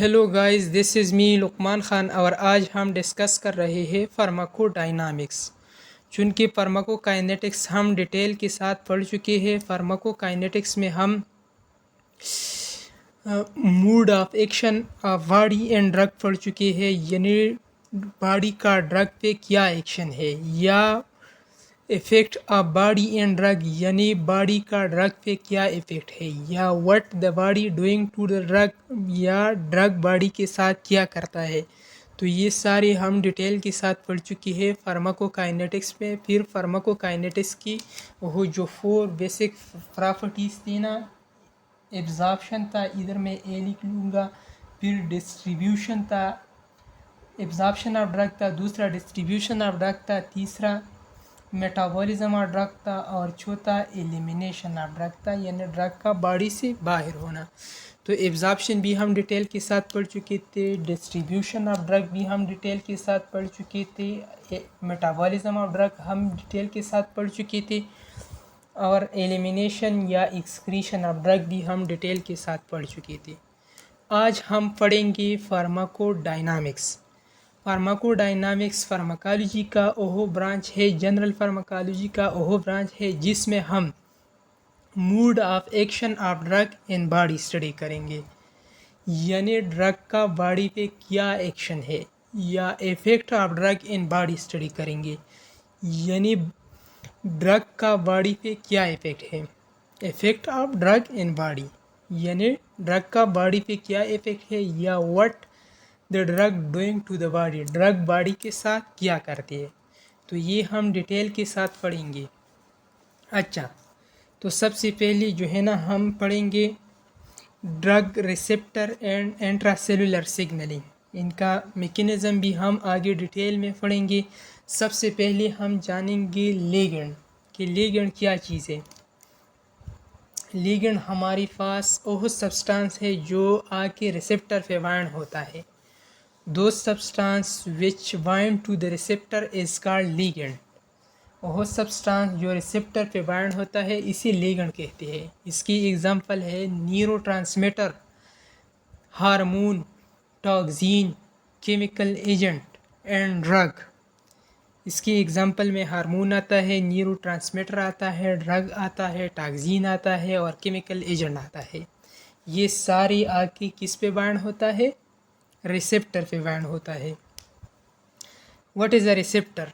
Hello guys, this is me Lukman Khan और आज हम डिस्कस कर रहे हैं फार्माकोडायनामिक्स। चूँकि फार्माकोकाइनेटिक्स हम डिटेल के साथ पढ़ चुके हैं। फार्माकोकाइनेटिक्स में हम mood off action of body and drug पढ़ चुके हैं, यानी बॉडी का ड्रग पे क्या एक्शन है, या effect of body and drug यानी बॉडी का ड्रग पे क्या इफ़ेक्ट है, या what the body doing to the drug, या ड्रग बॉडी के साथ क्या करता है। तो ये सारे हम डिटेल के साथ पढ़ चुके हैं फार्माकोकाइनेटिक्स में। फिर फार्माकोकाइनेटिक्स की वो जो 4 बेसिक प्रॉपर्टीज़ थी ना, एब्जॉर्प्शन था, इधर मैं ए लिख लूँगा। फिर डिस्ट्रीब्यूशन था, एब्जॉर्प्शन ऑफ ड्रग था, दूसरा डिस्ट्रीब्यूशन ऑफ ड्रग था, तीसरा मेटाबॉलिज्म ऑफ ड्रग था, और चौथा एलिमिनेशन ऑफ ड्रग था, यानी ड्रग का बॉडी से बाहर होना। तो एब्जॉर्प्शन भी हम डिटेल के साथ पढ़ चुके थे, डिस्ट्रीब्यूशन ऑफ ड्रग भी हम डिटेल के साथ पढ़ चुके थे, मेटाबॉलिज्म ऑफ ड्रग हम डिटेल के साथ पढ़ चुके थे, और एलिमिनेशन या एक्सक्रीशन ऑफ ड्रग भी हम डिटेल के साथ पढ़ चुके थे। आज हम पढ़ेंगे फार्माकोडायनामिक्स। फार्माकोडायनामिक्स फार्माकोलॉजी का ओहो ब्रांच है, जनरल फार्माकोलॉजी का ओहो ब्रांच है, जिसमें हम mood off action of drug in body study करेंगे, यानी ड्रग का बॉडी पे क्या एक्शन है, या effect of drug in body study करेंगे, यानी ड्रग का बॉडी पे क्या इफ़ेक्ट है। Effect of drug in body यानी ड्रग का बॉडी पे क्या इफ़ेक्ट है, या what the drug doing to the body, drug body के साथ क्या करती है। तो ये हम डिटेल के साथ पढ़ेंगे। अच्छा, तो सबसे पहले जो है ना, हम पढ़ेंगे drug receptor and intracellular signalling. इनका मैकेनिज़्म भी हम आगे डिटेल में पढ़ेंगे। सबसे पहले हम जानेंगे लिगैंड कि लिगैंड क्या चीज़ है। लिगैंड हमारे पास वो सब्सटेंस है जो आके रिसेप्टर पे बाइंड होता है। Those substance which bind to the receptor is called ligand। वह सब्सटेंस जो रिसेप्टर पे बाइंड होता है इसे लिगैंड कहते हैं। इसकी एग्जांपल है neurotransmitter, hormone, toxin, chemical agent and drug. इसकी एग्जांपल में हार्मोन आता है, न्यूरोट्रांसमीटर आता है, ड्रग आता है, टॉक्सिन आता है, और केमिकल एजेंट आता है। ये सारी आके किस पे बाइंड होता है? रिसेप्टर पे बाइंड होता है। What is a receptor?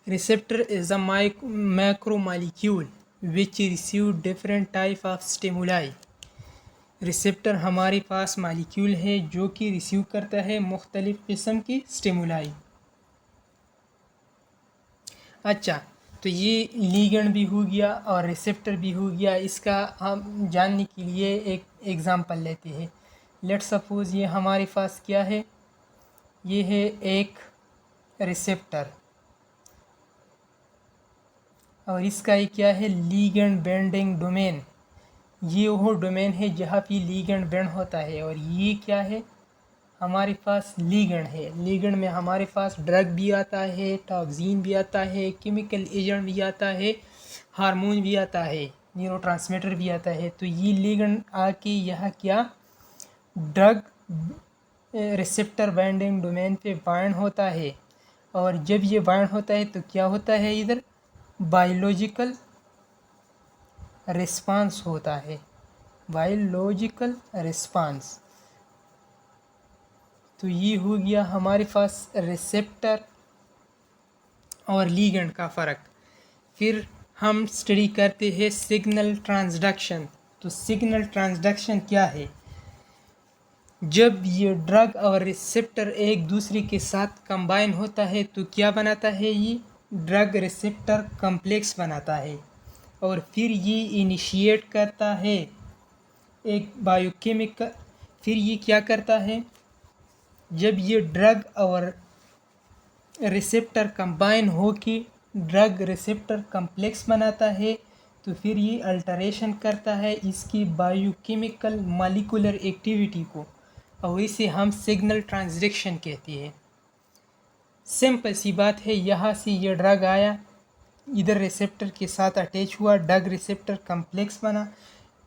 Receptor is a macro molecule which receive different type of stimuli. Receptor हमारे पास मॉलिक्यूल है जो कि रिसीव करता है मुख्तलिफ़ किस्म की स्टिमुलाई। अच्छा, तो ये लिगैंड भी हो गया और रिसेप्टर भी हो गया। इसका हम जानने के लिए एक एग्ज़ाम्पल लेते हैं। लेट सपोज़ ये हमारे पास क्या है, ये है एक रिसेप्टर, और इसका ये क्या है, लिगैंड बेंडिंग डोमेन। ये वो डोमेन है जहाँ पे लिगैंड बेंड होता है, और ये क्या है, हमारे पास लिगैंड है। लिगैंड में हमारे पास ड्रग भी आता है, टॉक्सिन भी आता है, केमिकल एजेंट भी आता है, हार्मोन भी आता है, न्यूरोट्रांसमीटर भी आता है। तो ये लिगैंड आके यहाँ क्या, ड्रग रिसेप्टर बाइंडिंग डोमेन पे बाइंड होता है, और जब ये बाइंड होता है तो क्या होता है, इधर बायोलॉजिकल रिस्पांस होता है, बायोलॉजिकल रिस्पांस। तो ये हो गया हमारे पास रिसेप्टर और लिगैंड का फ़र्क। फिर हम स्टडी करते हैं सिग्नल ट्रांसडक्शन। तो सिग्नल ट्रांसडक्शन क्या है? जब ये ड्रग और रिसेप्टर एक दूसरे के साथ कंबाइन होता है तो क्या बनाता है, ये ड्रग रिसेप्टर कॉम्प्लेक्स बनाता है, और फिर ये इनिशिएट करता है एक बायोकेमिकल। फिर ये क्या करता है, जब ये ड्रग और रिसेप्टर कंबाइन हो के ड्रग रिसेप्टर कॉम्प्लेक्स बनाता है, तो फिर ये अल्टरेशन करता है इसकी बायोकेमिकल मॉलिक्यूलर एक्टिविटी को, और इसे हम सिग्नल ट्रांसडक्शन कहते हैं। सिंपल सी बात है, यहाँ से ये ड्रग आया, इधर रिसेप्टर के साथ अटैच हुआ, ड्रग रिसेप्टर कॉम्प्लेक्स बना।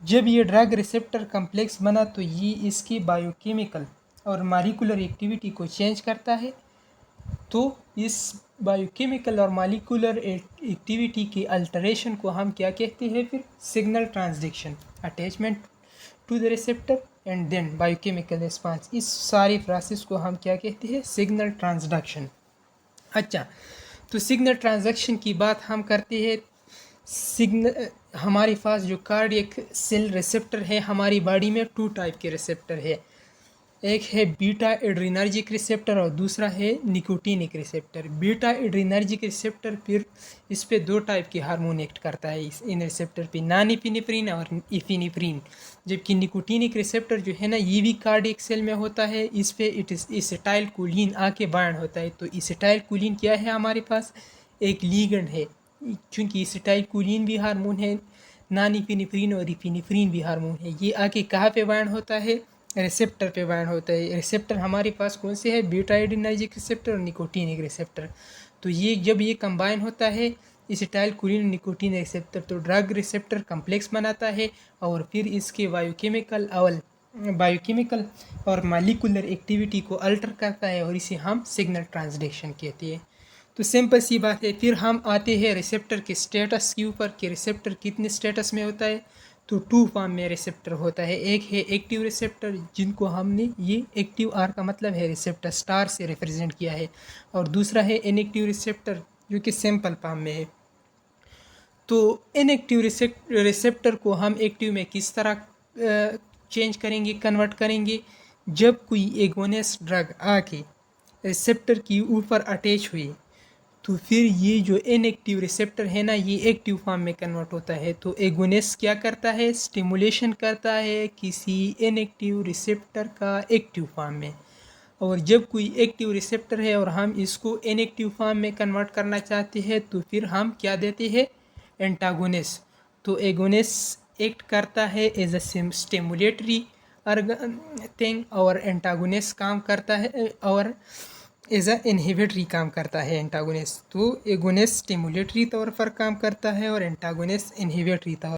जब ये ड्रग रिसेप्टर कॉम्प्लेक्स बना तो ये इसकी बायोकेमिकल और मालिकुलर एक्टिविटी को चेंज करता है, तो इस बायोकेमिकल और मालिकुलर एक्टिविटी की अल्टरेशन को हम क्या कहते हैं? फिर signal transduction, attachment to the receptor and then biochemical response. इस सारी प्रोसेस को हम क्या कहते हैं? Signal transduction. अच्छा, तो सिग्नल ट्रांसडक्शन की बात हम करते हैं। सिग्नल हमारे पास जो कार्डियक सेल रिसेप्टर है हमारी बॉडी में 2 टाइप के रिसेप्टर है। एक है बीटा एड्रीनर्जिक रिसेप्टर और दूसरा है nicotinic receptor. Beta adrenergic receptor फिर इस पे 2 टाइप के हार्मोन एक्ट करता है इन रिसेप्टर पे, नॉन एपिनेफ्रिन और एपिनेफ्रिन। जबकि निकोटिनिक रिसेप्टर जो है ना, ये भी कार्डियक सेल में होता है। इस पे इट इस एसिटाइल कोलिन आके बाइंड होता है। तो एसिटाइल कोलिन क्या है हमारे पास? एक लीगेंड है। चूँकि एसिटाइल कोलिन भी हार्मोन है, नॉन एपिनेफ्रिन और एपिनेफ्रिन भी हार्मोन है। ये आके कहाँ पे बाइंड होता है? रिसेप्टर पे बाइंड होता है। रिसेप्टर हमारे पास कौन से है? बीटा एड्रीनर्जिक रिसेप्टर और निकोटिनिक रिसेप्टर। तो ये जब ये कंबाइन होता है एसिटाइल कोलिन निकोटिन रिसेप्टर, तो ड्रग रिसेप्टर कम्प्लेक्स बनाता है और फिर इसके बायोकेमिकल और मालिकुलर एक्टिविटी को अल्टर करता है और इसे हम सिग्नल ट्रांसडक्शन कहते हैं। तो सिंपल सी बात है। फिर हम आते हैं रिसेप्टर के स्टेटस के ऊपर कि रिसेप्टर कितने स्टेटस में होता है। तो 2 फॉर्म में रिसेप्टर होता है। एक है एक्टिव रिसेप्टर, जिनको हमने ये एक्टिव आर का मतलब है रिसेप्टर स्टार से रिप्रेजेंट किया है, और दूसरा है इनएक्टिव रिसेप्टर जो कि सिंपल फॉर्म में है। तो इनएक्टिव रिसेप्टर को हम एक्टिव में किस तरह चेंज करेंगे, कन्वर्ट करेंगे? जब कोई एगोनिस्ट ड्रग आके रिसेप्टर के ऊपर अटैच हुई तो फिर ये जो इनएक्टिव रिसेप्टर है ना, ये एक्टिव फॉर्म में कन्वर्ट होता है। तो एगोनिस्ट क्या करता है? स्टिमुलेशन करता है किसी इनएक्टिव रिसेप्टर का एक्टिव फॉर्म में। और जब कोई एक्टिव रिसेप्टर है और हम इसको इनएक्टिव फॉर्म में कन्वर्ट करना चाहते हैं तो फिर हम क्या देते हैं? एंटागोनिस्ट। तो एगोनिस्ट एक्ट करता है एज अ स्टिमुलेटरी थिंग और एंटागोनिस्ट काम करता है और एज अ इनहिबिटरी काम करता है एंटागोनिस्ट। तो एगोनिस्ट स्टिमुलेटरी तौर पर काम करता है और एंटागोनिस्ट इनहिबिटरी तौर